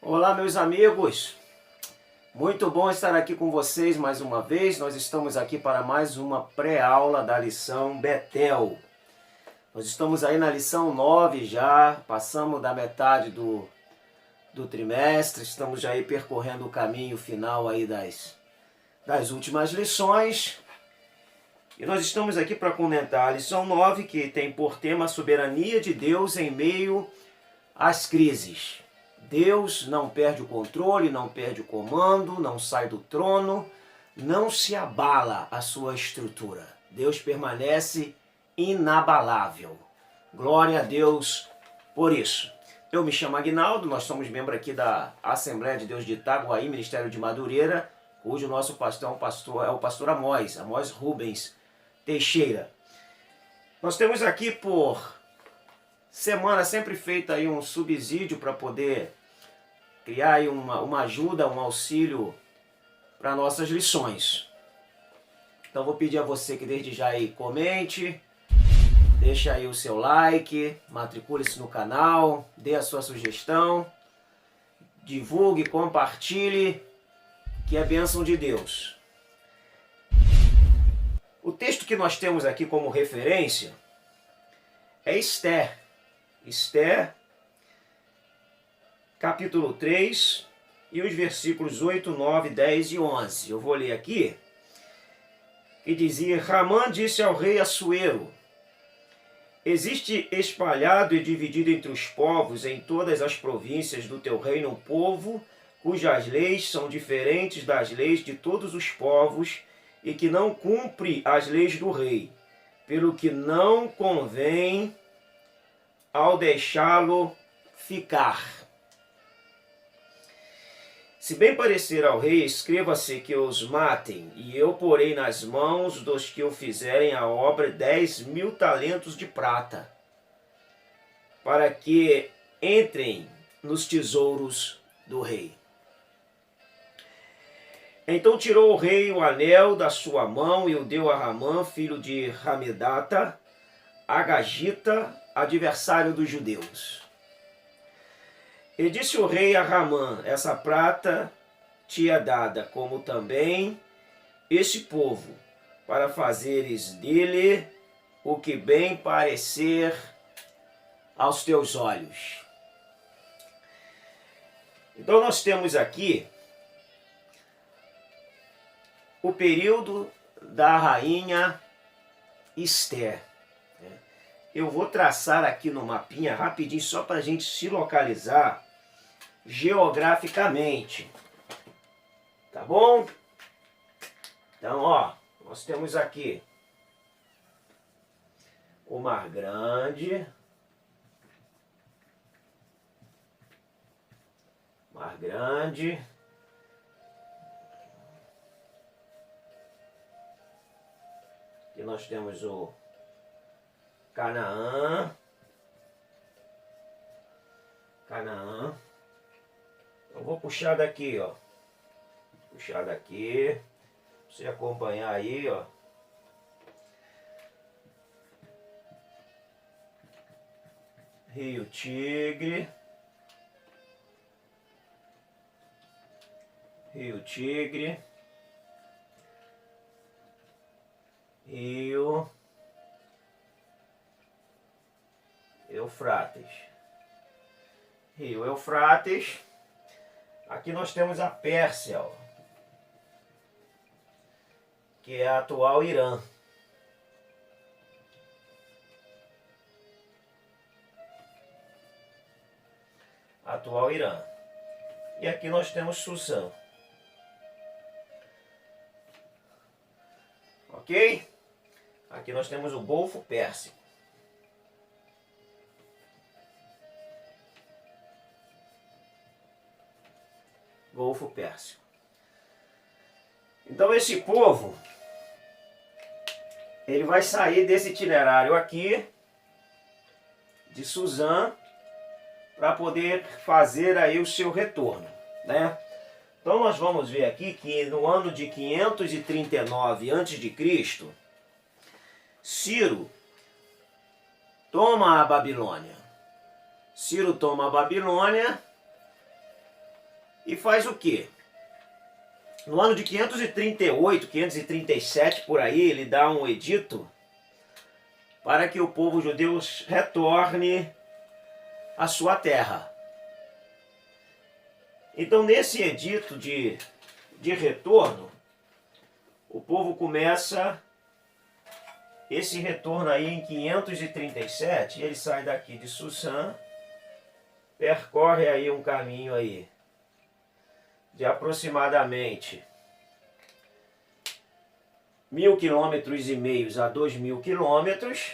Olá, meus amigos, muito bom estar aqui com vocês mais uma vez. Nós estamos aqui para mais uma pré-aula da lição Betel. Nós estamos aí na lição 9 já, passamos da metade do trimestre, estamos aí percorrendo o caminho final aí das últimas lições. E nós estamos aqui para comentar a lição 9, que tem por tema a soberania de Deus em meio às crises. Deus não perde o controle, não perde o comando, não sai do trono, não se abala a sua estrutura. Deus permanece inabalável. Glória a Deus por isso. Eu me chamo Aguinaldo, nós somos membros aqui da Assembleia de Deus de Itaguaí, Ministério de Madureira, cujo nosso pastor é o pastor Amós Rubens Teixeira. Nós temos aqui por semana sempre feito aí um subsídio para poder criar aí uma ajuda, um auxílio para nossas lições. Então vou pedir a você que desde já aí comente, deixa aí o seu like, matricule-se no canal, dê a sua sugestão, divulgue, compartilhe, que é bênção de Deus. O texto que nós temos aqui como referência é Esther. Esther, capítulo 3, e os versículos 8, 9, 10 e 11. Eu vou ler aqui, que dizia: Ramã disse ao rei Assuero: existe espalhado e dividido entre os povos em todas as províncias do teu reino um povo cujas leis são diferentes das leis de todos os povos e que não cumpre as leis do rei, pelo que não convém ao deixá-lo ficar. Se bem parecer ao rei, escreva-se que os matem, e eu porei nas mãos dos que o fizerem a obra 10.000 talentos de prata, para que entrem nos tesouros do rei. Então tirou o rei o anel da sua mão e o deu a Ramã, filho de Hamedata, Agagita, adversário dos judeus. E disse o rei a Ramã: essa prata te é dada, como também este povo, para fazeres dele o que bem parecer aos teus olhos. Então nós temos aqui o período da rainha Esther. Eu vou traçar aqui no mapinha rapidinho, só para a gente se localizar geograficamente. Tá bom? Então, ó, nós temos aqui o Mar Grande. Mar Grande. Aqui nós temos o Canaã. Eu vou puxar daqui, ó. Puxar daqui. Pra você acompanhar aí, ó. Rio Tigre. Rio Tigre. Rio Eufrates. Rio Eufrates. Aqui nós temos a Pérsia, ó, que é a atual Irã. Atual Irã. E aqui nós temos Suzã. Ok? Aqui nós temos o Golfo Pérsico. Golfo Pérsico. Então esse povo, ele vai sair desse itinerário aqui, de Suzã, para poder fazer aí o seu retorno, né? Então nós vamos ver aqui que no ano de 539 a.C., Ciro toma a Babilônia. Ciro toma a Babilônia e faz o quê? No ano de 538, 537, por aí, ele dá um edito para que o povo judeu retorne à sua terra. Então, nesse edito de retorno, o povo começa esse retorno aí em 537, ele sai daqui de Susã, percorre aí um caminho aí de aproximadamente 1.500 quilômetros a 2.000 quilômetros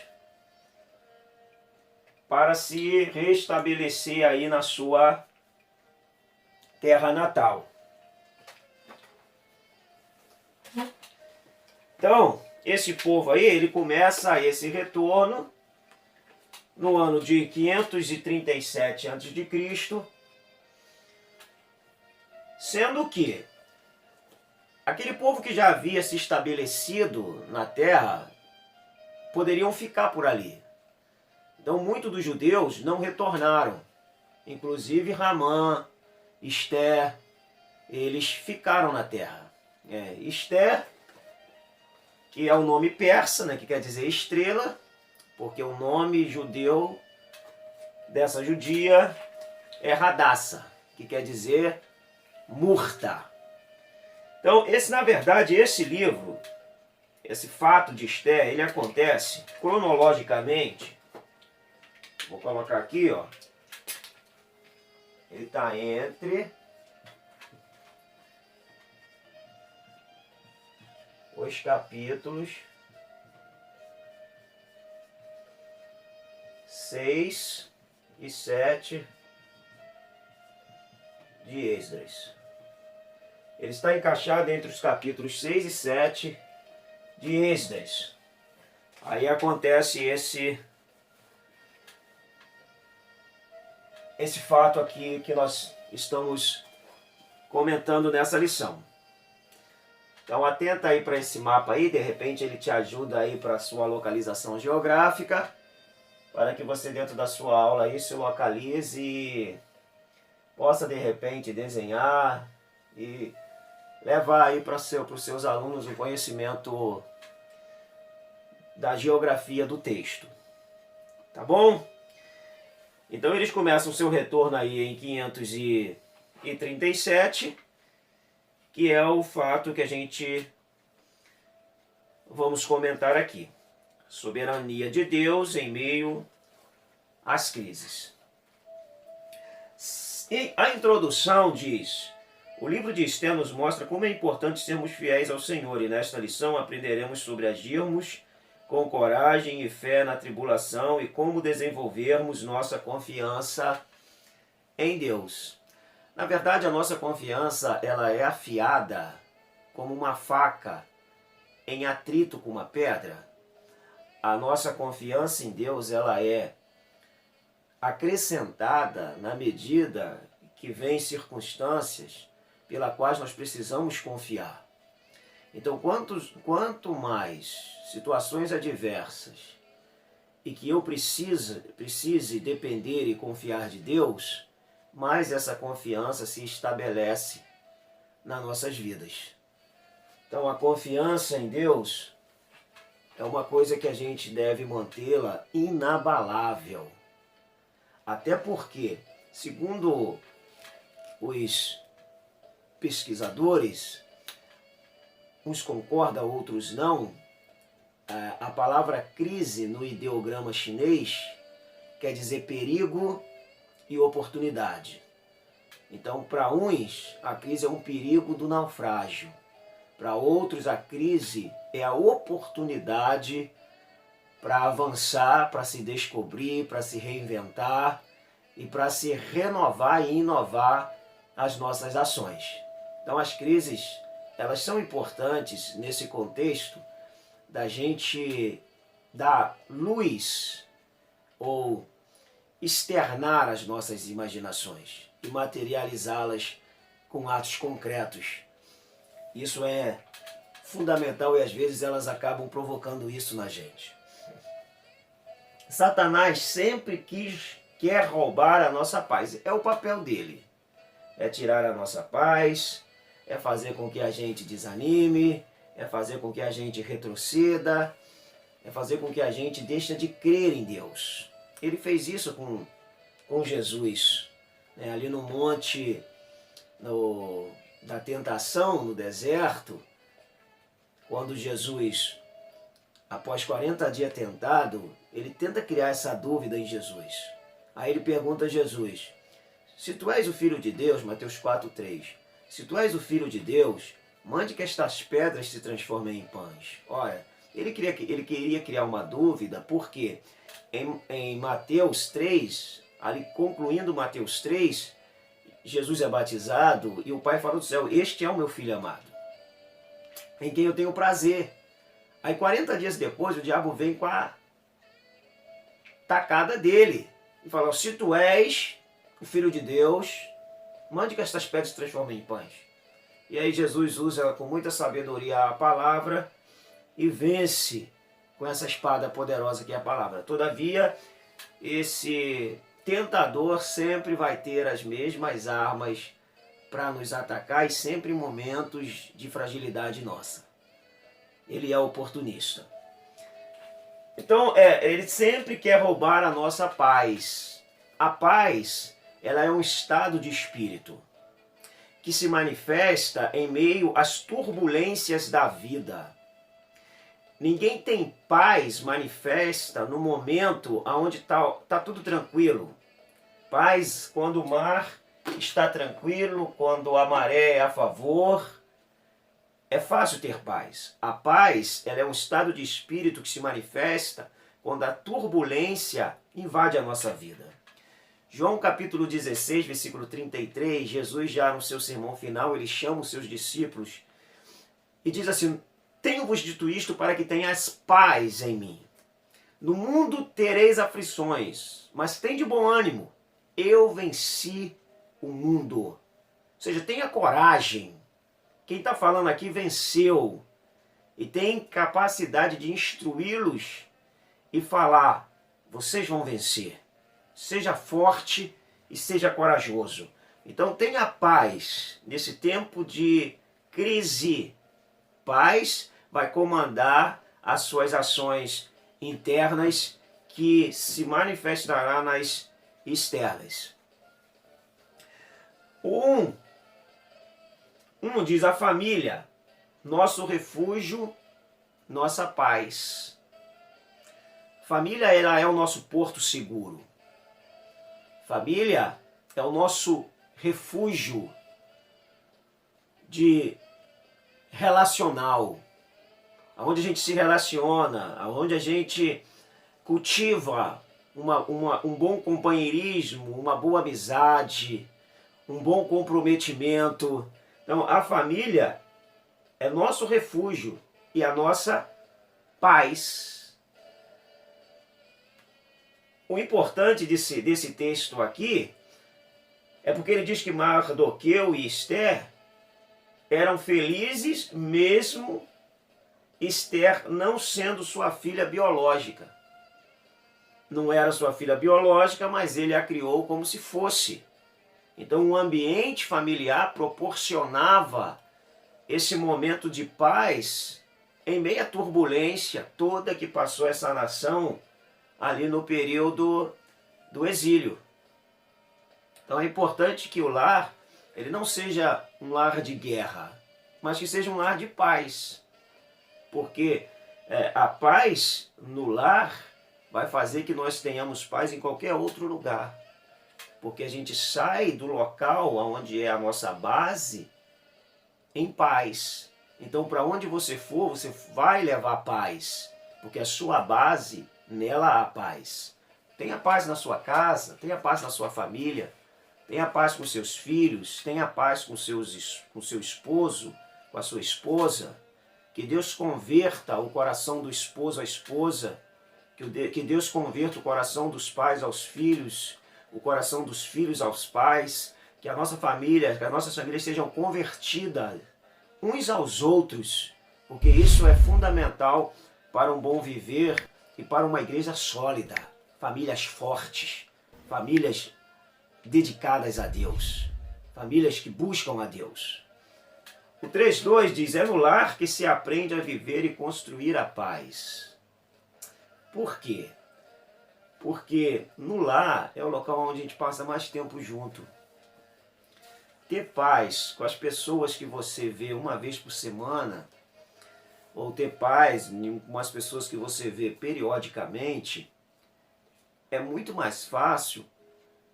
para se restabelecer aí na sua terra natal. Então, esse povo aí, ele começa esse retorno no ano de 537 a.C., sendo que aquele povo que já havia se estabelecido na terra poderiam ficar por ali. Então, muitos dos judeus não retornaram. Inclusive Ramã, Esther, eles ficaram na terra. Esther, que é o nome persa, né, que quer dizer estrela, porque o nome judeu dessa judia é Hadassah, que quer dizer murta. Então, na verdade, esse livro, esse fato de Esther, ele acontece cronologicamente. Vou colocar aqui, ó. Ele está entre os capítulos 6 e 7 de Esdras. Ele está encaixado entre os capítulos 6 e 7 de Esdras. Aí acontece esse fato aqui que nós estamos comentando nessa lição. Então atenta aí para esse mapa aí, de repente ele te ajuda aí para a sua localização geográfica, para que você dentro da sua aula aí se localize e possa de repente desenhar e levar aí para os seus alunos o conhecimento da geografia do texto. Tá bom? Então eles começam o seu retorno aí em 537, que é o fato que a gente vamos comentar aqui. Soberania de Deus em meio às crises. E a introdução diz: o livro de Esther nos mostra como é importante sermos fiéis ao Senhor, e nesta lição aprenderemos sobre agirmos com coragem e fé na tribulação e como desenvolvermos nossa confiança em Deus. Na verdade, a nossa confiança ela é afiada como uma faca em atrito com uma pedra. A nossa confiança em Deus ela é acrescentada na medida que vem circunstâncias pelas quais nós precisamos confiar. Então, quanto mais situações adversas e que eu precise depender e confiar de Deus, mais essa confiança se estabelece nas nossas vidas. Então, a confiança em Deus é uma coisa que a gente deve mantê-la inabalável. Até porque, segundo os pesquisadores, uns concordam, outros não, a palavra crise no ideograma chinês quer dizer perigo e oportunidade. Então, para uns, a crise é um perigo do naufrágio. Para outros, a crise é a oportunidade para avançar, para se descobrir, para se reinventar e para se renovar e inovar as nossas ações. Então, as crises, elas são importantes nesse contexto da gente dar luz ou externar as nossas imaginações e materializá-las com atos concretos. Isso é fundamental e às vezes elas acabam provocando isso na gente. Satanás sempre quer roubar a nossa paz. É o papel dele. é tirar a nossa paz, é fazer com que a gente desanime, é fazer com que a gente retroceda, é fazer com que a gente deixe de crer em Deus. Ele fez isso com Jesus, né? Ali no monte da tentação, no deserto, quando Jesus, após 40 dias tentado, ele tenta criar essa dúvida em Jesus. Aí ele pergunta a Jesus, se tu és o Filho de Deus, Mateus 4:3, se tu és o Filho de Deus, mande que estas pedras se transformem em pães. Olha, ele queria criar uma dúvida, porque em Mateus 3, ali concluindo Mateus 3, Jesus é batizado e o Pai fala do céu, este é o meu Filho amado, em quem eu tenho prazer. Aí 40 dias depois o diabo vem com a tacada dele e fala, se tu és o Filho de Deus, mande que estas pedras se transformem em pães. E aí Jesus usa com muita sabedoria a palavra e vence com essa espada poderosa que é a palavra. Todavia, esse tentador sempre vai ter as mesmas armas para nos atacar e sempre em momentos de fragilidade nossa. Ele é oportunista. Então, ele sempre quer roubar a nossa paz. A paz, ela é um estado de espírito que se manifesta em meio às turbulências da vida. Ninguém tem paz manifesta no momento onde está tudo tranquilo. Paz quando o mar está tranquilo, quando a maré é a favor. É fácil ter paz. A paz, ela é um estado de espírito que se manifesta quando a turbulência invade a nossa vida. João capítulo 16, versículo 33, Jesus já no seu sermão final, ele chama os seus discípulos e diz assim, tenho-vos dito isto para que tenhas paz em mim. No mundo tereis aflições, mas tende bom ânimo. Eu venci o mundo. Ou seja, tenha coragem. Quem está falando aqui venceu e tem capacidade de instruí-los e falar, vocês vão vencer. Seja forte e seja corajoso. Então tenha paz nesse tempo de crise. Paz vai comandar as suas ações internas que se manifestará nas externas. Um diz a família, nosso refúgio, nossa paz. Família, ela é o nosso porto seguro. Família é o nosso refúgio de relacional, onde a gente se relaciona, onde a gente cultiva um bom companheirismo, uma boa amizade, um bom comprometimento. Então, a família é nosso refúgio e a nossa paz. O importante desse texto aqui é porque ele diz que Mardoqueu e Esther eram felizes mesmo Esther não sendo sua filha biológica. Não era sua filha biológica, mas ele a criou como se fosse. Então o ambiente familiar proporcionava esse momento de paz em meio à turbulência toda que passou essa nação ali no período do exílio. Então é importante que o lar ele não seja um lar de guerra, mas que seja um lar de paz. Porque a paz no lar vai fazer que nós tenhamos paz em qualquer outro lugar. Porque a gente sai do local onde é a nossa base em paz. Então, para onde você for, você vai levar paz. Porque a sua base, nela há paz. Tenha paz na sua casa, tenha paz na sua família, tenha paz com seus filhos, tenha paz com seu esposo, com a sua esposa. Que Deus converta o coração do esposo à esposa. Que Deus converta o coração dos pais aos filhos, o coração dos filhos aos pais, que a nossa família, que as nossas famílias sejam convertidas uns aos outros, porque isso é fundamental para um bom viver e para uma igreja sólida, famílias fortes, famílias dedicadas a Deus, famílias que buscam a Deus. O 3:2 diz, é no lar que se aprende a viver e construir a paz. Por quê? Porque no lar é o local onde a gente passa mais tempo junto. Ter paz com as pessoas que você vê uma vez por semana, ou ter paz com as pessoas que você vê periodicamente, é muito mais fácil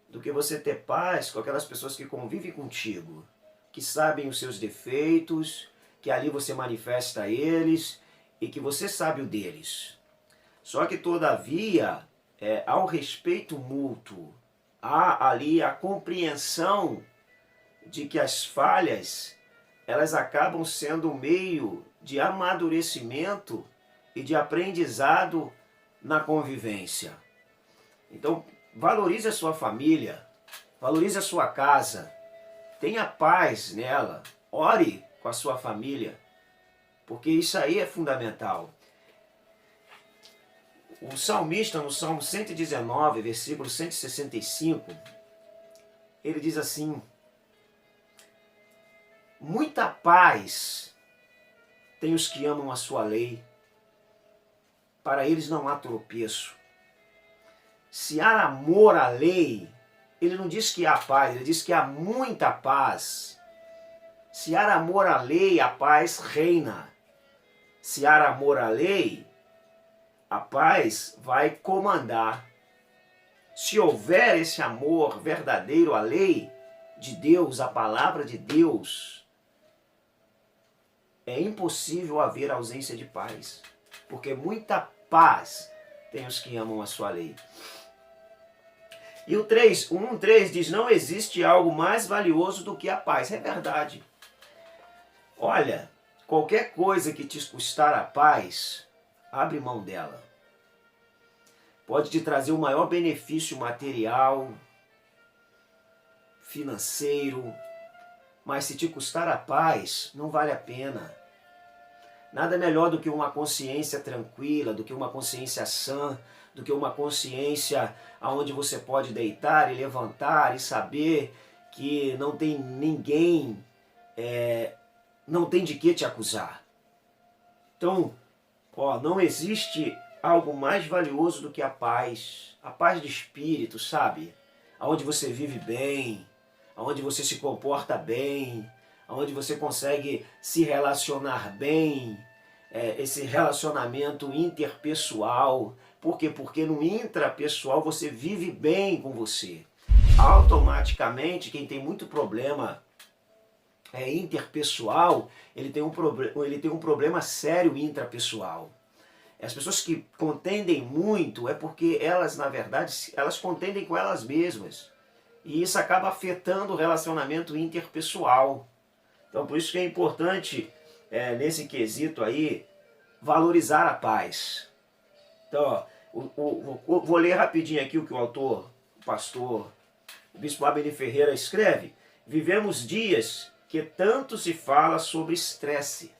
do que você ter paz com aquelas pessoas que convivem contigo, que sabem os seus defeitos, que ali você manifesta eles e que você sabe o deles. Só que, todavia, há um respeito mútuo, há ali a compreensão de que as falhas, elas acabam sendo um meio de amadurecimento e de aprendizado na convivência. Então, valorize a sua família, valorize a sua casa, tenha paz nela, ore com a sua família, porque isso aí é fundamental. O salmista, no Salmo 119, versículo 165, ele diz assim, muita paz tem os que amam a sua lei, para eles não há tropeço. Se há amor à lei, ele não diz que há paz, ele diz que há muita paz. Se há amor à lei, a paz reina. Se há amor à lei, a paz vai comandar. Se houver esse amor verdadeiro à lei de Deus, a palavra de Deus, é impossível haver ausência de paz, porque muita paz tem os que amam a sua lei. E o 1:3 diz, não existe algo mais valioso do que a paz. É verdade. Olha, qualquer coisa que te custar a paz, abre mão dela. Pode te trazer o maior benefício material, financeiro, mas se te custar a paz, não vale a pena. Nada melhor do que uma consciência tranquila, do que uma consciência sã, do que uma consciência onde você pode deitar e levantar e saber que não tem ninguém, não tem de que te acusar. Então, não existe algo mais valioso do que a paz de espírito, sabe? Onde você vive bem, onde você se comporta bem, onde você consegue se relacionar bem, esse relacionamento interpessoal. Por quê? Porque no intrapessoal você vive bem com você. Automaticamente, quem tem muito problema interpessoal, ele tem um problema sério intrapessoal. As pessoas que contendem muito é porque elas, na verdade, elas contendem com elas mesmas. E isso acaba afetando o relacionamento interpessoal. Então, por isso que é importante, nesse quesito aí, valorizar a paz. Então, vou ler rapidinho aqui o que o autor, o pastor, o bispo Abner Ferreira escreve. Vivemos dias que tanto se fala sobre estresse,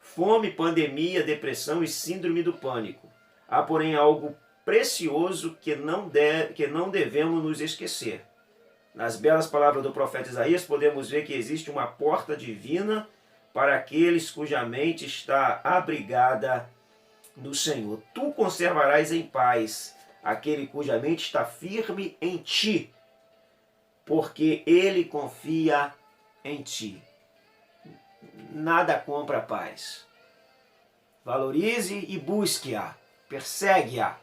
fome, pandemia, depressão e síndrome do pânico. Há, porém, algo precioso que não devemos nos esquecer. Nas belas palavras do profeta Isaías, podemos ver que existe uma porta divina para aqueles cuja mente está abrigada no Senhor. Tu conservarás em paz aquele cuja mente está firme em ti, porque ele confia em ti. Nada compra a paz. Valorize e busque-a, persegue-a,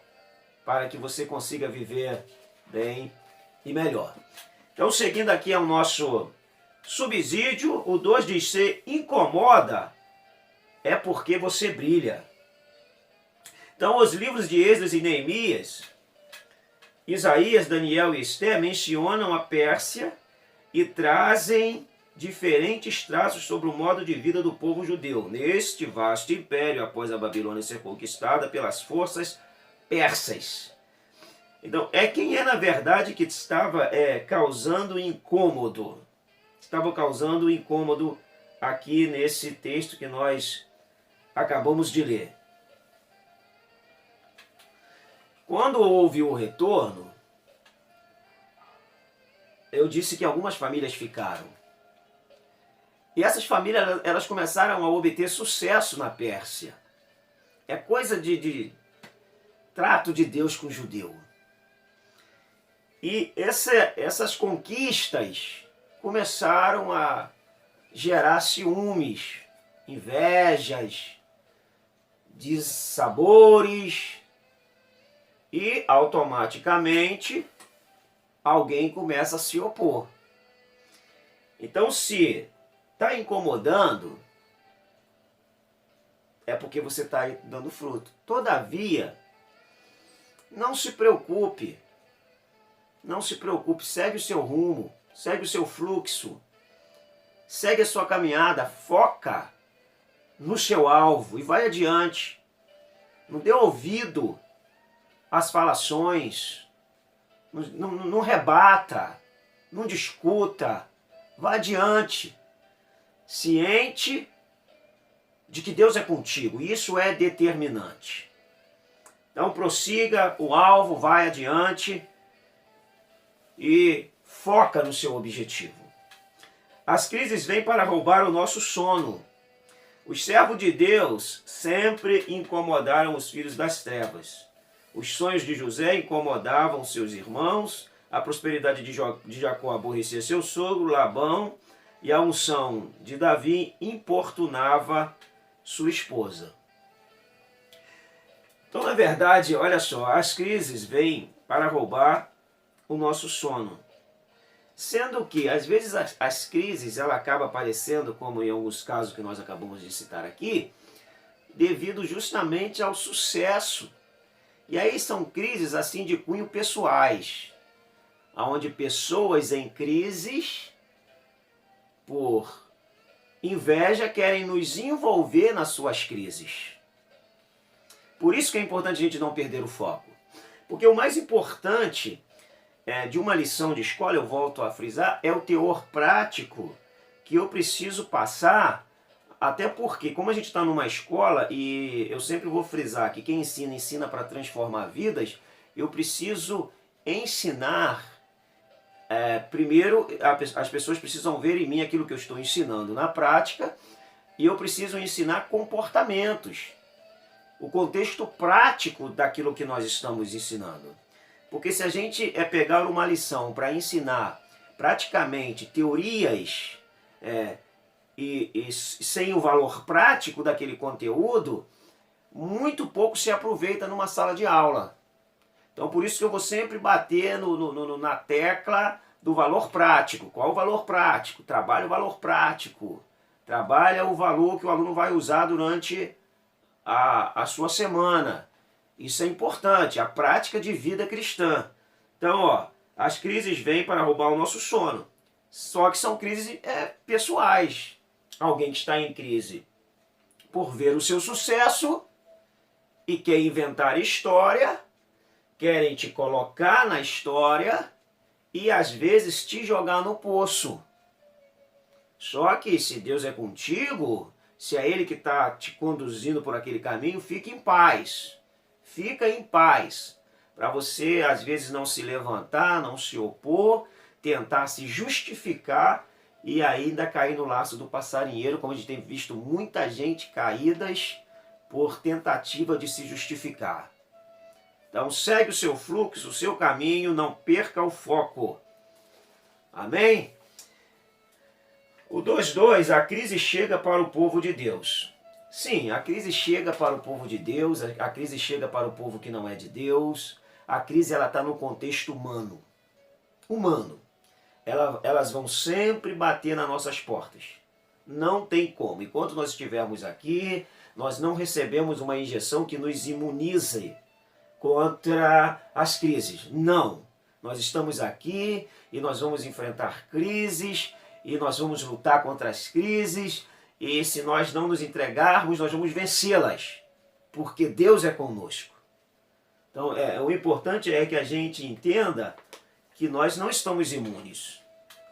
para que você consiga viver bem e melhor. Então, seguindo aqui ao nosso subsídio, o 2 diz, se incomoda, é porque você brilha. Então, os livros de Esdras e Neemias, Isaías, Daniel e Esté mencionam a Pérsia e trazem diferentes traços sobre o modo de vida do povo judeu neste vasto império após a Babilônia ser conquistada pelas forças persas. Então, quem na verdade que estava causando incômodo. Estava causando incômodo aqui nesse texto que nós acabamos de ler. Quando houve o retorno, eu disse que algumas famílias ficaram. E essas famílias, elas começaram a obter sucesso na Pérsia. É coisa de trato de Deus com o judeu. E essas conquistas começaram a gerar ciúmes, invejas, dissabores, e automaticamente alguém começa a se opor. Então, se está incomodando, é porque você está dando fruto. Todavia, não se preocupe. Não se preocupe, segue o seu rumo, segue o seu fluxo, segue a sua caminhada, foca no seu alvo e vai adiante. Não dê ouvido às falações, não rebata, não discuta, vá adiante, ciente de que Deus é contigo, isso é determinante. Então prossiga o alvo, vai adiante e foca no seu objetivo. As crises vêm para roubar o nosso sono. Os servos de Deus sempre incomodaram os filhos das trevas. Os sonhos de José incomodavam seus irmãos, a prosperidade de Jacó aborrecia seu sogro, Labão, e a unção de Davi importunava sua esposa. Então, na verdade, olha só, as crises vêm para roubar o nosso sono. Sendo que, às vezes, as crises ela acaba aparecendo, como em alguns casos que nós acabamos de citar aqui, devido justamente ao sucesso. E aí são crises assim de cunho pessoais, onde pessoas em crises, por inveja, querem nos envolver nas suas crises. Por isso que é importante a gente não perder o foco. Porque o mais importante de uma lição de escola, eu volto a frisar, é o teor prático que eu preciso passar, até porque, como a gente está numa escola, e eu sempre vou frisar que quem ensina, ensina para transformar vidas, eu preciso ensinar, primeiro, as pessoas precisam ver em mim aquilo que eu estou ensinando na prática, e eu preciso ensinar comportamentos, o contexto prático daquilo que nós estamos ensinando. Porque se a gente pegar uma lição para ensinar praticamente teorias e sem o valor prático daquele conteúdo, muito pouco se aproveita numa sala de aula. Então por isso que eu vou sempre bater na tecla do valor prático. Qual o valor prático? Trabalha o valor prático. Trabalha o valor que o aluno vai usar durante a sua semana. Isso é importante, a prática de vida cristã. Então, as crises vêm para roubar o nosso sono. Só que são crises pessoais. Alguém que está em crise por ver o seu sucesso e quer inventar história, querem te colocar na história e às vezes te jogar no poço. Só que se Deus é contigo, se é Ele que está te conduzindo por aquele caminho, fique em paz. Fica em paz, para você às vezes não se levantar, não se opor, tentar se justificar e ainda cair no laço do passarinheiro, como a gente tem visto muita gente caídas por tentativa de se justificar. Então segue o seu fluxo, o seu caminho, não perca o foco. Amém? O 2.2, a crise chega para o povo de Deus. Sim, a crise chega para o povo de Deus, a crise chega para o povo que não é de Deus. A crise está no contexto humano. Humano. Elas vão sempre bater nas nossas portas. Não tem como. Enquanto nós estivermos aqui, nós não recebemos uma injeção que nos imunize contra as crises. Não. Nós estamos aqui e nós vamos enfrentar crises e nós vamos lutar contra as crises. E se nós não nos entregarmos, nós vamos vencê-las, porque Deus é conosco. Então, o importante é que a gente entenda que nós não estamos imunes.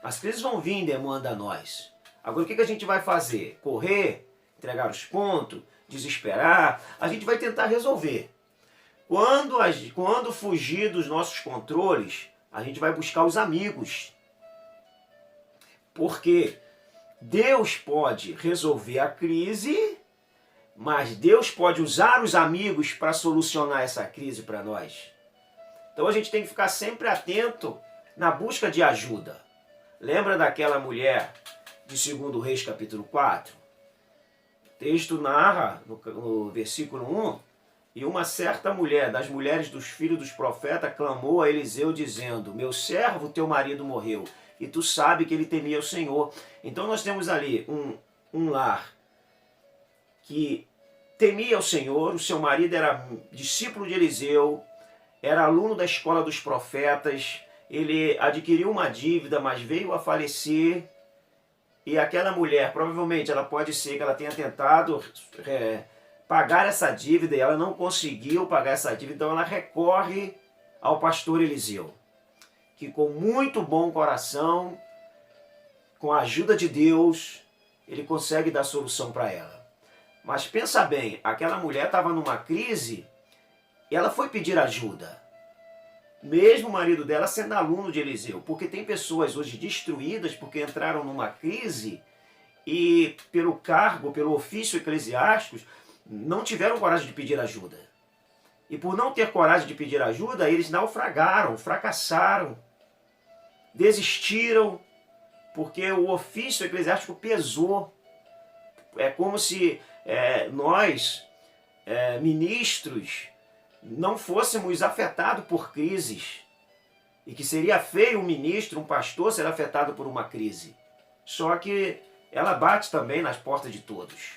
As crises vão vir e demandam a nós. Agora, o que a gente vai fazer? Correr? Entregar os pontos? Desesperar? A gente vai tentar resolver. Quando fugir dos nossos controles, a gente vai buscar os amigos. Porque Deus pode resolver a crise, mas Deus pode usar os amigos para solucionar essa crise para nós. Então a gente tem que ficar sempre atento na busca de ajuda. Lembra daquela mulher de 2 Reis capítulo 4? O texto narra no versículo 1, e uma certa mulher, das mulheres dos filhos dos profetas, clamou a Eliseu dizendo: meu servo, teu marido morreu, e tu sabe que ele temia o Senhor. Então nós temos ali um lar que temia o Senhor, o seu marido era discípulo de Eliseu, era aluno da escola dos profetas, ele adquiriu uma dívida, mas veio a falecer, e aquela mulher, provavelmente, ela pode ser que ela tenha tentado pagar essa dívida, e ela não conseguiu pagar essa dívida, então ela recorre ao pastor Eliseu, que com muito bom coração, com a ajuda de Deus, ele consegue dar solução para ela. Mas pensa bem, aquela mulher estava numa crise e ela foi pedir ajuda. Mesmo o marido dela sendo aluno de Eliseu. Porque tem pessoas hoje destruídas porque entraram numa crise e pelo cargo, pelo ofício eclesiástico, não tiveram coragem de pedir ajuda. E por não ter coragem de pedir ajuda, eles naufragaram, fracassaram, desistiram, porque o ofício eclesiástico pesou. É como se nós, ministros, não fôssemos afetados por crises. E que seria feio um ministro, um pastor, ser afetado por uma crise. Só que ela bate também nas portas de todos.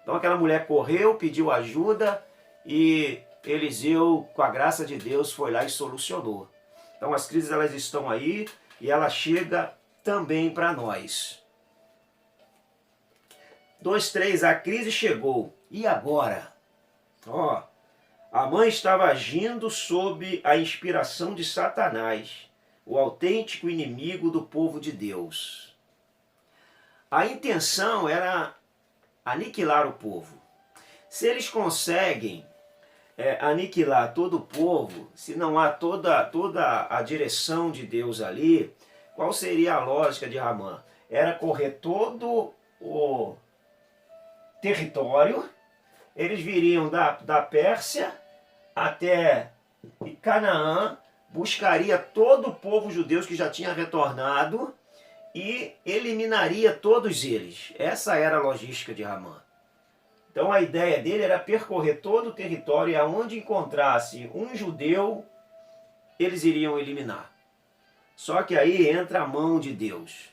Então aquela mulher correu, pediu ajuda e Eliseu, com a graça de Deus, foi lá e solucionou. Então as crises elas estão aí e ela chega também para nós. 2:3, a crise chegou. E agora? A mãe estava agindo sob a inspiração de Satanás, o autêntico inimigo do povo de Deus. A intenção era aniquilar o povo. Se eles conseguem aniquilar todo o povo, se não há toda a direção de Deus ali, qual seria a lógica de Ramã? Era correr todo o território, eles viriam da Pérsia até Canaã, buscaria todo o povo judeu que já tinha retornado e eliminaria todos eles. Essa era a logística de Ramã. Então a ideia dele era percorrer todo o território e aonde encontrasse um judeu, eles iriam eliminar. Só que aí entra a mão de Deus,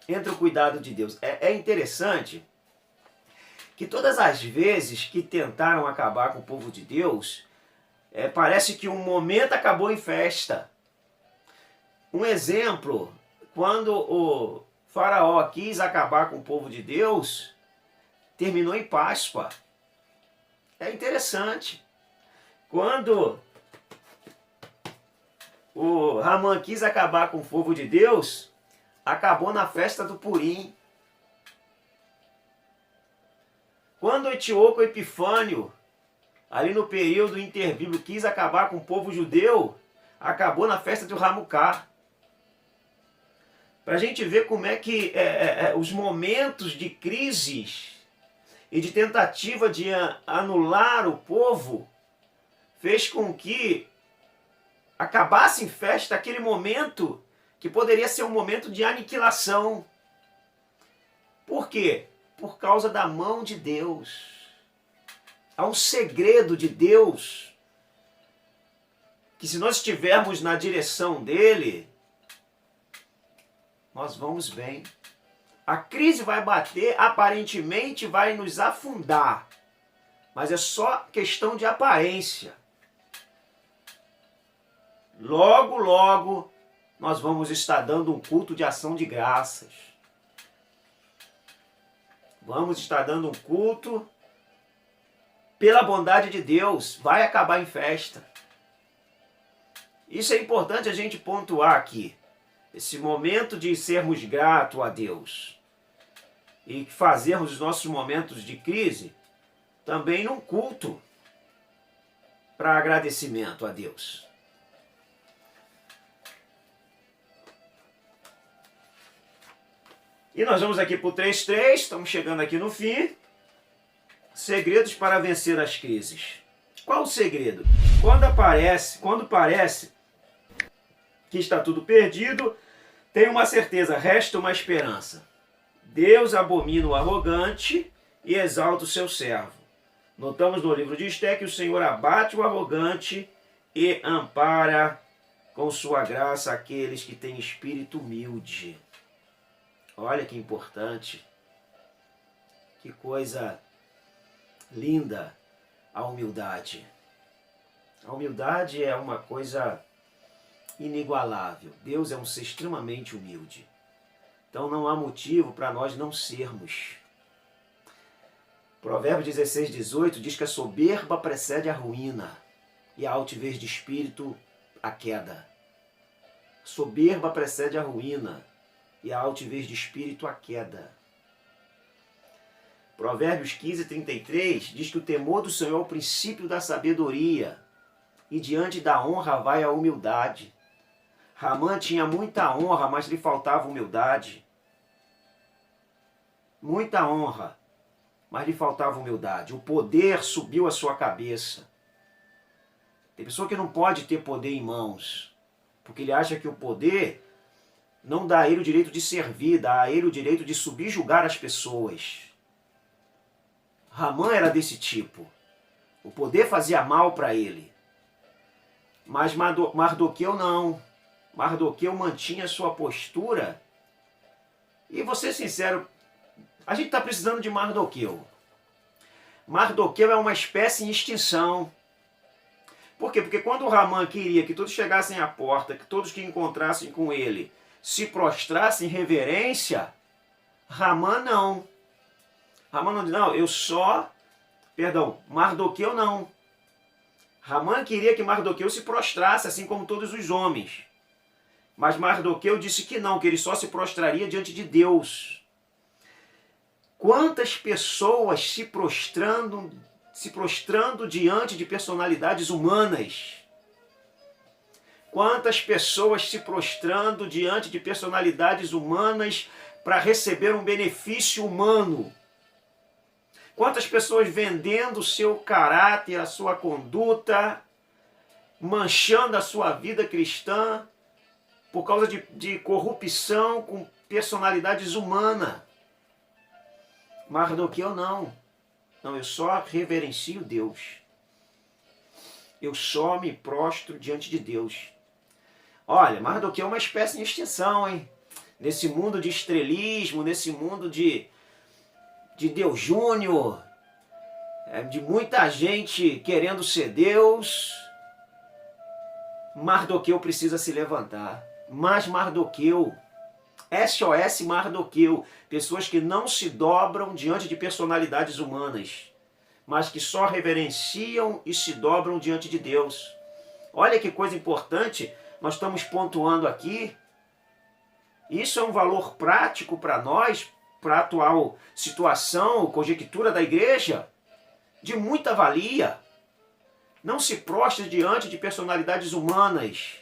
entra o cuidado de Deus. É interessante que todas as vezes que tentaram acabar com o povo de Deus, parece que um momento acabou em festa. Um exemplo, quando o faraó quis acabar com o povo de Deus, terminou em Páscoa. É interessante. Quando o Ramã quis acabar com o povo de Deus, acabou na festa do Purim. Quando o Etíoco Epifânio, ali no período interbíblico, quis acabar com o povo judeu, acabou na festa do Hanukkah. Para a gente ver como é que os momentos de crises e de tentativa de anular o povo fez com que acabasse em festa aquele momento que poderia ser um momento de aniquilação. Por quê? Por causa da mão de Deus. Há um segredo de Deus que, se nós estivermos na direção dele, nós vamos bem. A crise vai bater, aparentemente vai nos afundar, mas é só questão de aparência. Logo, logo, nós vamos estar dando um culto de ação de graças. Vamos estar dando um culto pela bondade de Deus. Vai acabar em festa. Isso é importante a gente pontuar aqui. Esse momento de sermos gratos a Deus e fazermos os nossos momentos de crise também num culto para agradecimento a Deus. E nós vamos aqui para o 3.3, estamos chegando aqui no fim. Segredos para vencer as crises. Qual o segredo? Quando parece que está tudo perdido, tem uma certeza, resta uma esperança. Deus abomina o arrogante e exalta o seu servo. Notamos no livro de Esté que o Senhor abate o arrogante e ampara com sua graça aqueles que têm espírito humilde. Olha que importante, que coisa linda a humildade. A humildade é uma coisa inigualável. Deus é um ser extremamente humilde. Então não há motivo para nós não sermos. Provérbios 16:18 diz que a soberba precede a ruína e a altivez de espírito a queda. Soberba precede a ruína e a altivez de espírito a queda. Provérbios 15:33 diz que o temor do Senhor é o princípio da sabedoria e diante da honra vai a humildade. Ramã tinha muita honra, mas lhe faltava humildade. Muita honra, mas lhe faltava humildade. O poder subiu à sua cabeça. Tem pessoa que não pode ter poder em mãos, porque ele acha que o poder não dá a ele o direito de servir, dá a ele o direito de subjugar as pessoas. Ramã era desse tipo. O poder fazia mal para ele. Mas Mardoqueu não. Mardoqueu mantinha sua postura. E vou ser sincero, a gente está precisando de Mardoqueu. Mardoqueu é uma espécie em extinção. Por quê? Porque quando o Ramã queria que todos chegassem à porta, que todos que encontrassem com ele se prostrassem em reverência, Ramã não. Ramã não diz, não, Mardoqueu não. Ramã queria que Mardoqueu se prostrasse, assim como todos os homens. Mas Mardoqueu disse que não, que ele só se prostraria diante de Deus. Quantas pessoas se prostrando diante de personalidades humanas? Quantas pessoas se prostrando diante de personalidades humanas para receber um benefício humano? Quantas pessoas vendendo o seu caráter, a sua conduta, manchando a sua vida cristã por causa de corrupção com personalidades humanas? Mardoqueu não. Não, eu só reverencio Deus. Eu só me prostro diante de Deus. Olha, Mardoqueu é uma espécie de extinção, hein? Nesse mundo de estrelismo, nesse mundo de Deus Júnior, de muita gente querendo ser Deus, Mardoqueu precisa se levantar. Mas Mardoqueu, SOS Mardoqueu, pessoas que não se dobram diante de personalidades humanas, mas que só reverenciam e se dobram diante de Deus. Olha que coisa importante, nós estamos pontuando aqui. Isso é um valor prático para nós, para a atual situação, conjectura da igreja, de muita valia. Não se prostre diante de personalidades humanas.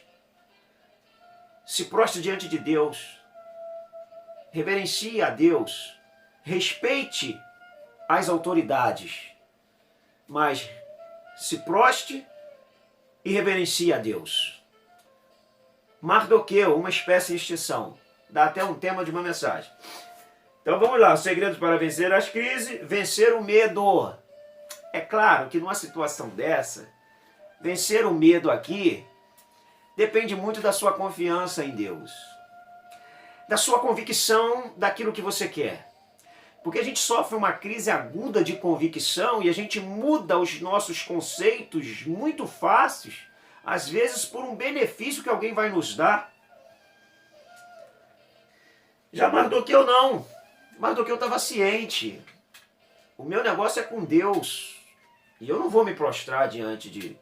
Se prostre diante de Deus. Reverencie a Deus. Respeite as autoridades. Mas se prostre e reverencie a Deus. Mardoqueu, uma espécie de extinção. Dá até um tema de uma mensagem. Então vamos lá, os segredos para vencer as crises, vencer o medo. É claro que numa situação dessa, vencer o medo aqui depende muito da sua confiança em Deus. Da sua convicção daquilo que você quer. Porque a gente sofre uma crise aguda de convicção e a gente muda os nossos conceitos muito fáceis, às vezes por um benefício que alguém vai nos dar. Já Mardoqueu não. Mardoqueu estava ciente. O meu negócio é com Deus. E eu não vou me prostrar diante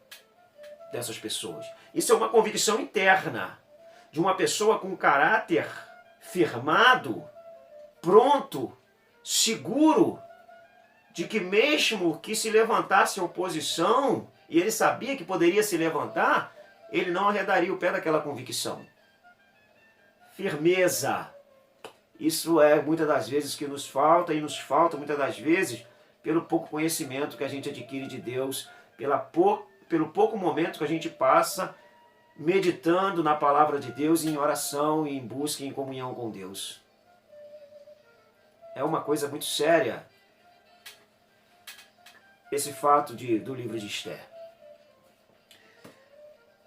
dessas pessoas. Isso é uma convicção interna de uma pessoa com caráter firmado, pronto, seguro, de que mesmo que se levantasse a oposição, e ele sabia que poderia se levantar, ele não arredaria o pé daquela convicção. Firmeza. Isso é muitas das vezes que nos falta, e nos falta muitas das vezes pelo pouco conhecimento que a gente adquire de Deus, pelo pouco momento que a gente passa meditando na palavra de Deus, em oração, em busca, em comunhão com Deus. É uma coisa muito séria esse fato do livro de Esther.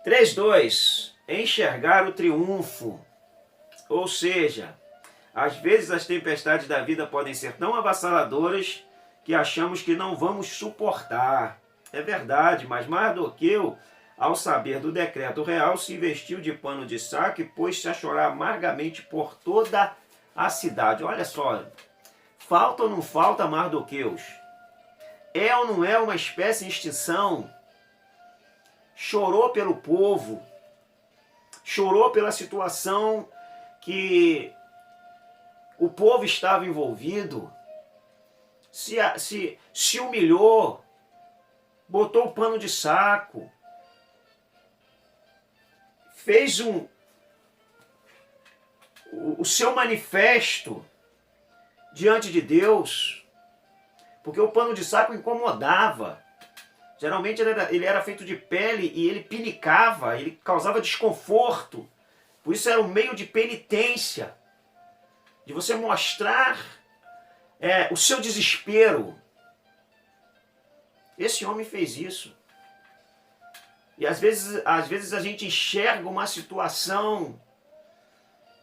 3.2. Enxergar o triunfo. Ou seja, às vezes as tempestades da vida podem ser tão avassaladoras que achamos que não vamos suportar. É verdade, mas Mardoqueu, ao saber do decreto real, se vestiu de pano de saco e pôs-se a chorar amargamente por toda a cidade. Olha só, falta ou não falta Mardoqueus? É ou não é uma espécie de extinção? Chorou pelo povo, chorou pela situação que o povo estava envolvido, se humilhou, botou o pano de saco, fez o seu manifesto diante de Deus, porque o pano de saco incomodava. Geralmente ele era feito de pele e ele pinicava, ele causava desconforto. Por isso era um meio de penitência, de você mostrar o seu desespero. Esse homem fez isso. E às vezes a gente enxerga uma situação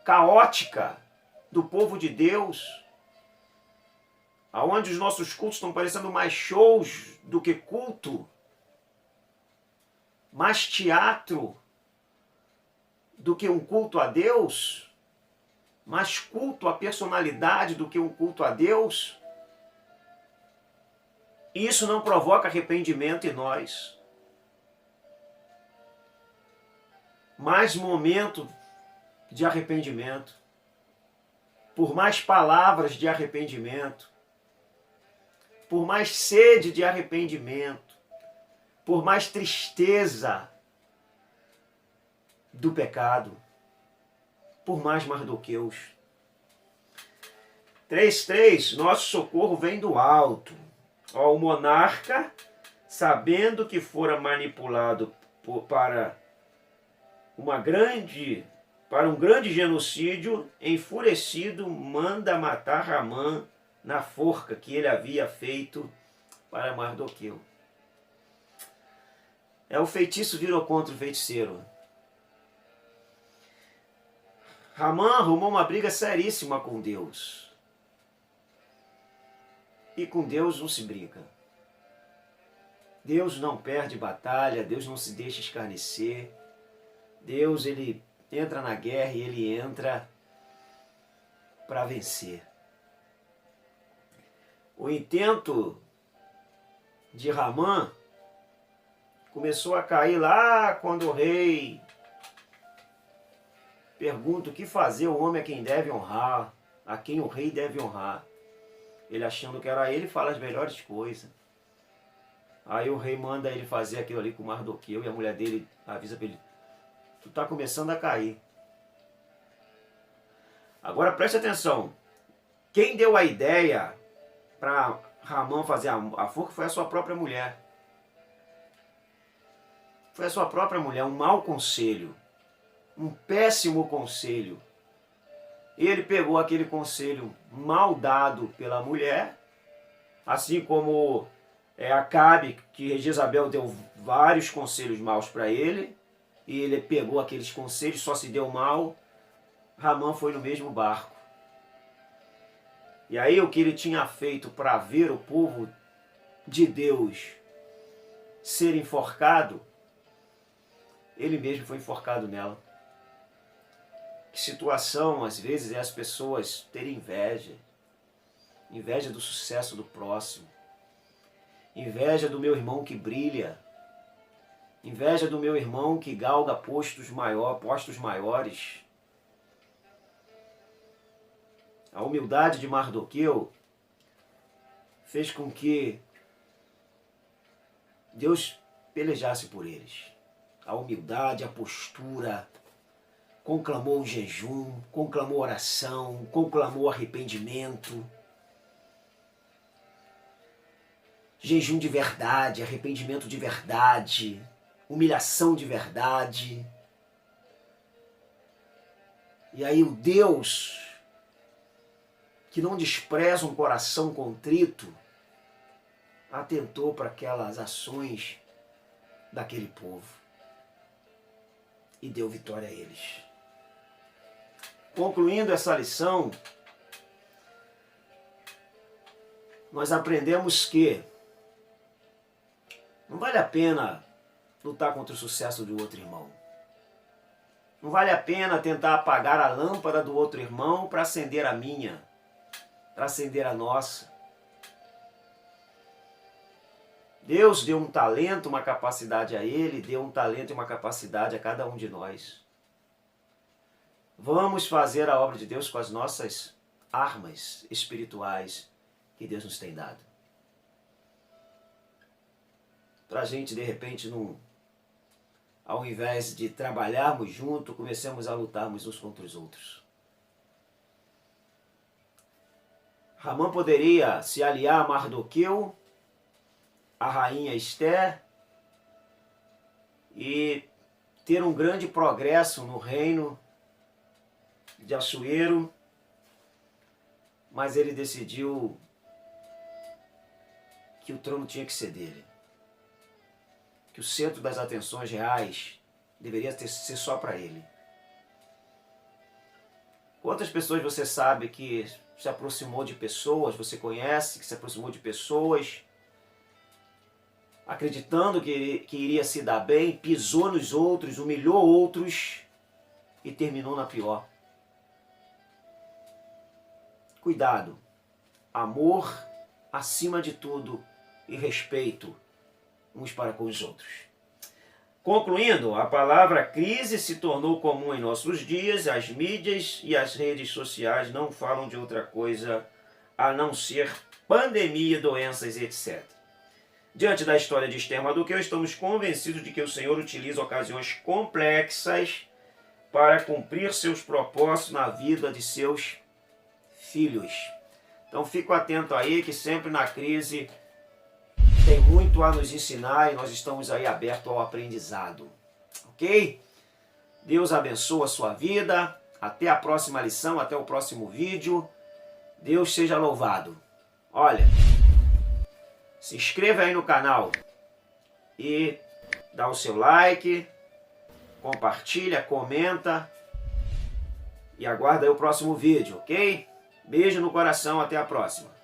caótica do povo de Deus, aonde os nossos cultos estão parecendo mais shows do que culto, mais teatro do que um culto a Deus, mais culto à personalidade do que um culto a Deus. Isso não provoca arrependimento em nós. Mais momento de arrependimento, por mais palavras de arrependimento, por mais sede de arrependimento, por mais tristeza do pecado, por mais Mardoqueus. 3.3. Nosso socorro vem do alto. Ó, o monarca, sabendo que fora manipulado para um grande genocídio, enfurecido, manda matar Amã na forca que ele havia feito para Mardoqueu. O feitiço virou contra o feiticeiro. Amã arrumou uma briga seríssima com Deus. E com Deus não se briga. Deus não perde batalha, Deus não se deixa escarnecer. Deus, ele entra na guerra e ele entra para vencer. O intento de Ramã começou a cair lá quando o rei pergunta o que fazer o homem a quem deve honrar, a quem o rei deve honrar. Ele achando que era ele, fala as melhores coisas. Aí o rei manda ele fazer aquilo ali com Mardoqueu e a mulher dele avisa para ele: tu está começando a cair. Agora preste atenção. Quem deu a ideia para Ramã fazer a forca foi a sua própria mulher. Foi a sua própria mulher, um mau conselho. Um péssimo conselho. Ele pegou aquele conselho mal dado pela mulher, assim como Acabe, que Jezabel deu vários conselhos maus para ele, e ele pegou aqueles conselhos, só se deu mal. Ramã foi no mesmo barco. E aí o que ele tinha feito para ver o povo de Deus ser enforcado, ele mesmo foi enforcado nela. Que situação, às vezes, é as pessoas terem inveja. Inveja do sucesso do próximo. Inveja do meu irmão que brilha. Inveja do meu irmão que galga postos maiores. A humildade de Mardoqueu fez com que Deus pelejasse por eles. A humildade, a postura, conclamou jejum, conclamou oração, conclamou arrependimento. Jejum de verdade, arrependimento de verdade, humilhação de verdade. E aí o Deus que não despreza um coração contrito, atentou para aquelas ações daquele povo e deu vitória a eles. Concluindo essa lição, nós aprendemos que não vale a pena lutar contra o sucesso do outro irmão. Não vale a pena tentar apagar a lâmpada do outro irmão para acender a minha, para acender a nossa. Deus deu um talento, uma capacidade a ele, deu um talento e uma capacidade a cada um de nós. Vamos fazer a obra de Deus com as nossas armas espirituais que Deus nos tem dado. Para a gente, de repente, ao invés de trabalharmos junto, comecemos a lutarmos uns contra os outros. Ramã poderia se aliar a Mardoqueu, a rainha Esther, e ter um grande progresso no reino de Assuero, mas ele decidiu que o trono tinha que ser dele. Que o centro das atenções reais deveria ser só para ele. Quantas pessoas você sabe que se aproximou de pessoas, você conhece, que se aproximou de pessoas, acreditando que iria se dar bem, pisou nos outros, humilhou outros e terminou na pior. Cuidado, amor acima de tudo e respeito uns para com os outros. Concluindo, a palavra crise se tornou comum em nossos dias, as mídias e as redes sociais não falam de outra coisa a não ser pandemia, doenças, etc. Diante da história de Esther Mardoqueu, estamos convencidos de que o Senhor utiliza ocasiões complexas para cumprir seus propósitos na vida de seus filhos. Então fico atento aí que sempre na crise tem muito a nos ensinar e nós estamos aí abertos ao aprendizado. Ok? Deus abençoe a sua vida. Até a próxima lição, até o próximo vídeo. Deus seja louvado. Olha, se inscreva aí no canal e dá o seu like, compartilha, comenta e aguarda aí o próximo vídeo, ok? Beijo no coração, até a próxima.